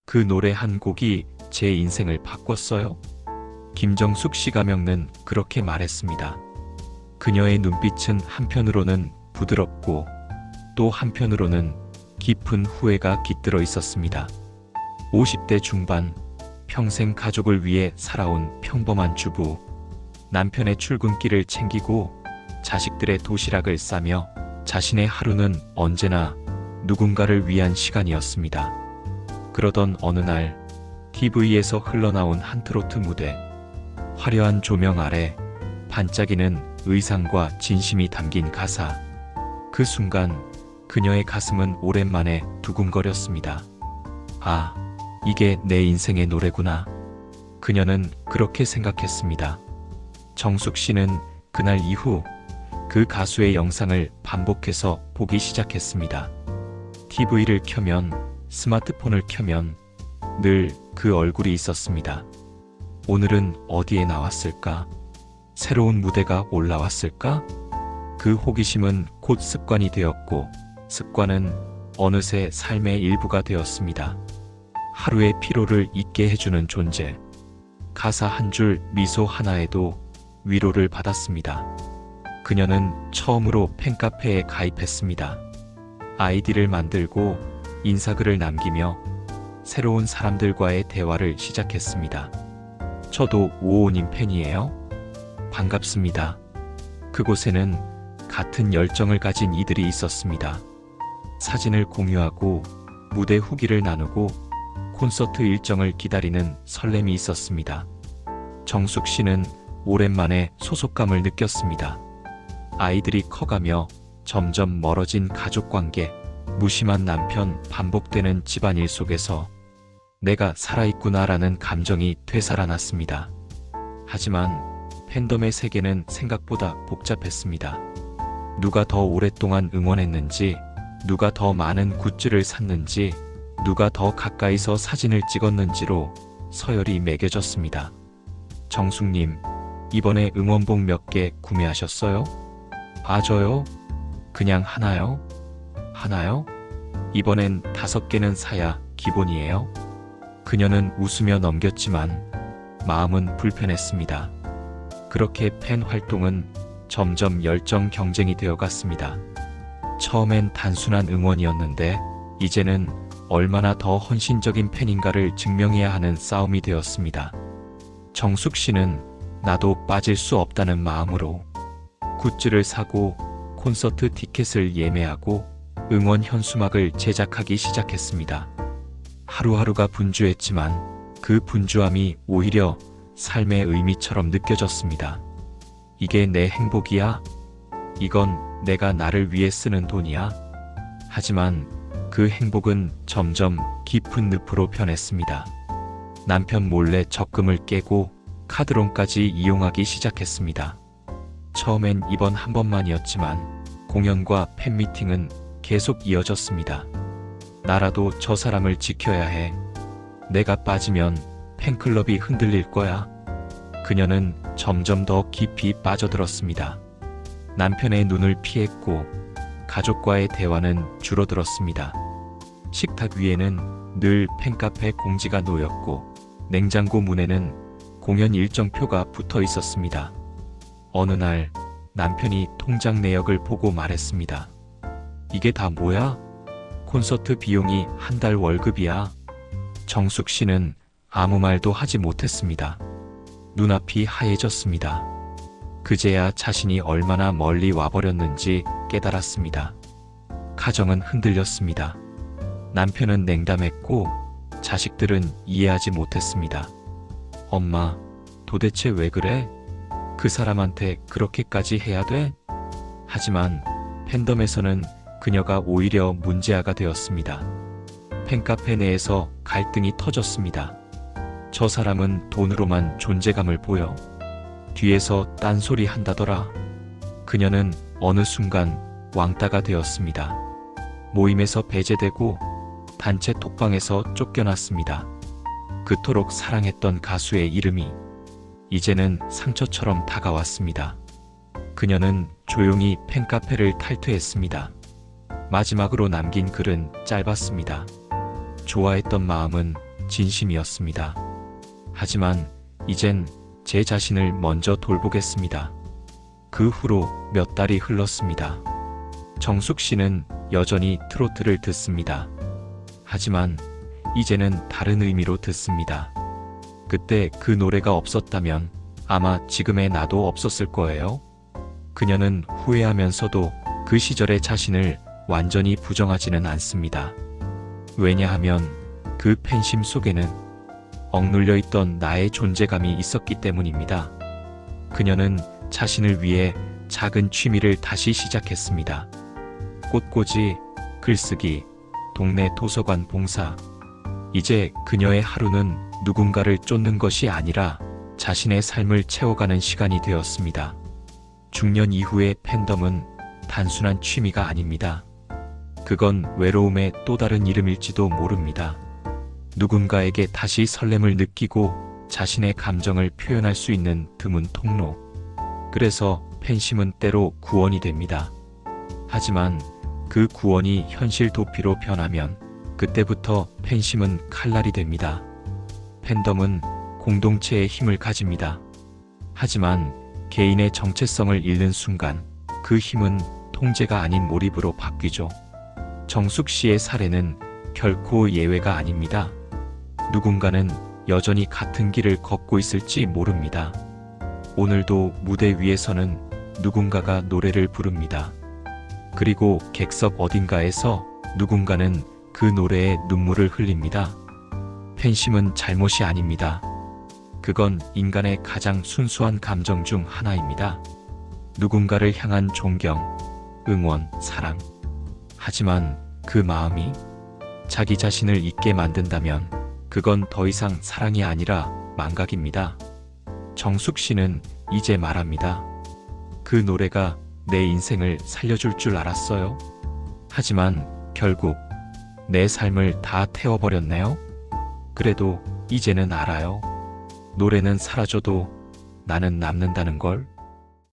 그 노래 한 곡이 제 인생을 바꿨어요. 김정숙 씨가 명는 그렇게 말했습니다. 그녀의 눈빛은 한편으로는 부드럽고 또 한편으로는 깊은 후회가 깃들어 있었습니다. 50대 중반, 평생 가족을 위해 살아온 평범한 주부, 남편의 출근길을 챙기고 자식들의 도시락을 싸며 자신의 하루는 언제나 누군가를 위한 시간이었습니다. 그러던 어느 날 TV에서 흘러나온 한 트로트 무대, 화려한 조명 아래 반짝이는 의상과 진심이 담긴 가사. 그 순간 그녀의 가슴은 오랜만에 두근거렸습니다. 아, 이게 내 인생의 노래구나. 그녀는 그렇게 생각했습니다. 정숙 씨는 그날 이후 그 가수의 영상을 반복해서 보기 시작했습니다. TV를 켜면, 스마트폰을 켜면 늘 그 얼굴이 있었습니다. 오늘은 어디에 나왔을까? 새로운 무대가 올라왔을까? 그 호기심은 곧 습관이 되었고, 습관은 어느새 삶의 일부가 되었습니다. 하루의 피로를 잊게 해주는 존재. 가사 한 줄, 미소 하나에도 위로를 받았습니다. 그녀는 처음으로 팬카페에 가입했습니다. 아이디를 만들고 인사글을 남기며 새로운 사람들과의 대화를 시작했습니다. 저도 우호님 팬이에요. 반갑습니다. 그곳에는 같은 열정을 가진 이들이 있었습니다. 사진을 공유하고 무대 후기를 나누고 콘서트 일정을 기다리는 설렘이 있었습니다. 정숙 씨는 오랜만에 소속감을 느꼈습니다. 아이들이 커가며 점점 멀어진 가족관계, 무심한 남편, 반복되는 집안일 속에서 내가 살아있구나라는 감정이 되살아났습니다. 하지만 팬덤의 세계는 생각보다 복잡했습니다. 누가 더 오랫동안 응원했는지, 누가 더 많은 굿즈를 샀는지, 누가 더 가까이서 사진을 찍었는지로 서열이 매겨졌습니다. 정숙님, 이번에 응원봉 몇 개 구매하셨어요? 아, 저요? 그냥 하나요? 하나요? 이번엔 5개는 사야 기본이에요. 그녀는 웃으며 넘겼지만 마음은 불편했습니다. 그렇게 팬 활동은 점점 열정 경쟁이 되어갔습니다. 처음엔 단순한 응원이었는데 이제는 얼마나 더 헌신적인 팬인가를 증명해야 하는 싸움이 되었습니다. 정숙 씨는 나도 빠질 수 없다는 마음으로 굿즈를 사고 콘서트 티켓을 예매하고 응원 현수막을 제작하기 시작했습니다. 하루하루가 분주했지만 그 분주함이 오히려 삶의 의미처럼 느껴졌습니다. 이게 내 행복이야? 이건 내가 나를 위해 쓰는 돈이야? 하지만 그 행복은 점점 깊은 늪으로 변했습니다. 남편 몰래 적금을 깨고 카드론까지 이용하기 시작했습니다. 처음엔 이번 한 번만이었지만 공연과 팬미팅은 계속 이어졌습니다. 나라도 저 사람을 지켜야 해. 내가 빠지면 팬클럽이 흔들릴 거야. 그녀는 점점 더 깊이 빠져들었습니다. 남편의 눈을 피했고 가족과의 대화는 줄어들었습니다. 식탁 위에는 늘 팬카페 공지가 놓였고 냉장고 문에는 공연 일정표가 붙어 있었습니다. 어느 날 남편이 통장 내역을 보고 말했습니다. 이게 다 뭐야? 콘서트 비용이 한 달 월급이야. 정숙 씨는 아무 말도 하지 못했습니다. 눈앞이 하얘졌습니다. 그제야 자신이 얼마나 멀리 와버렸는지 깨달았습니다. 가정은 흔들렸습니다. 남편은 냉담했고 자식들은 이해하지 못했습니다. 엄마, 도대체 왜 그래? 그 사람한테 그렇게까지 해야 돼? 하지만 팬덤에서는 그녀가 오히려 문제아가 되었습니다. 팬카페 내에서 갈등이 터졌습니다. 저 사람은 돈으로만 존재감을 보여. 뒤에서 딴소리 한다더라. 그녀는 어느 순간 왕따가 되었습니다. 모임에서 배제되고 단체 톡방에서 쫓겨났습니다. 그토록 사랑했던 가수의 이름이 이제는 상처처럼 다가왔습니다. 그녀는 조용히 팬카페를 탈퇴했습니다. 마지막으로 남긴 글은 짧았습니다. 좋아했던 마음은 진심이었습니다. 하지만 이젠 제 자신을 먼저 돌보겠습니다. 그 후로 몇 달이 흘렀습니다. 정숙 씨는 여전히 트로트를 듣습니다. 하지만 이제는 다른 의미로 듣습니다. 그때 그 노래가 없었다면 아마 지금의 나도 없었을 거예요. 그녀는 후회하면서도 그 시절의 자신을 완전히 부정하지는 않습니다. 왜냐하면 그 팬심 속에는 억눌려 있던 나의 존재감이 있었기 때문입니다. 그녀는 자신을 위해 작은 취미를 다시 시작했습니다. 꽃꽂이, 글쓰기, 동네 도서관 봉사. 이제 그녀의 하루는 누군가를 쫓는 것이 아니라 자신의 삶을 채워가는 시간이 되었습니다. 중년 이후의 팬덤은 단순한 취미가 아닙니다. 그건 외로움의 또 다른 이름일지도 모릅니다. 누군가에게 다시 설렘을 느끼고 자신의 감정을 표현할 수 있는 드문 통로. 그래서 팬심은 때로 구원이 됩니다. 하지만 그 구원이 현실 도피로 변하면 그때부터 팬심은 칼날이 됩니다. 팬덤은 공동체의 힘을 가집니다. 하지만 개인의 정체성을 잃는 순간 그 힘은 통제가 아닌 몰입으로 바뀌죠. 정숙 씨의 사례는 결코 예외가 아닙니다. 누군가는 여전히 같은 길을 걷고 있을지 모릅니다. 오늘도 무대 위에서는 누군가가 노래를 부릅니다. 그리고 객석 어딘가에서 누군가는 그 노래에 눈물을 흘립니다. 팬심은 잘못이 아닙니다. 그건 인간의 가장 순수한 감정 중 하나입니다. 누군가를 향한 존경, 응원, 사랑. 하지만 그 마음이 자기 자신을 잊게 만든다면 그건 더 이상 사랑이 아니라 망각입니다. 정숙 씨는 이제 말합니다. 그 노래가 내 인생을 살려줄 줄 알았어요. 하지만 결국 내 삶을 다 태워버렸네요. 그래도 이제는 알아요. 노래는 사라져도 나는 남는다는 걸.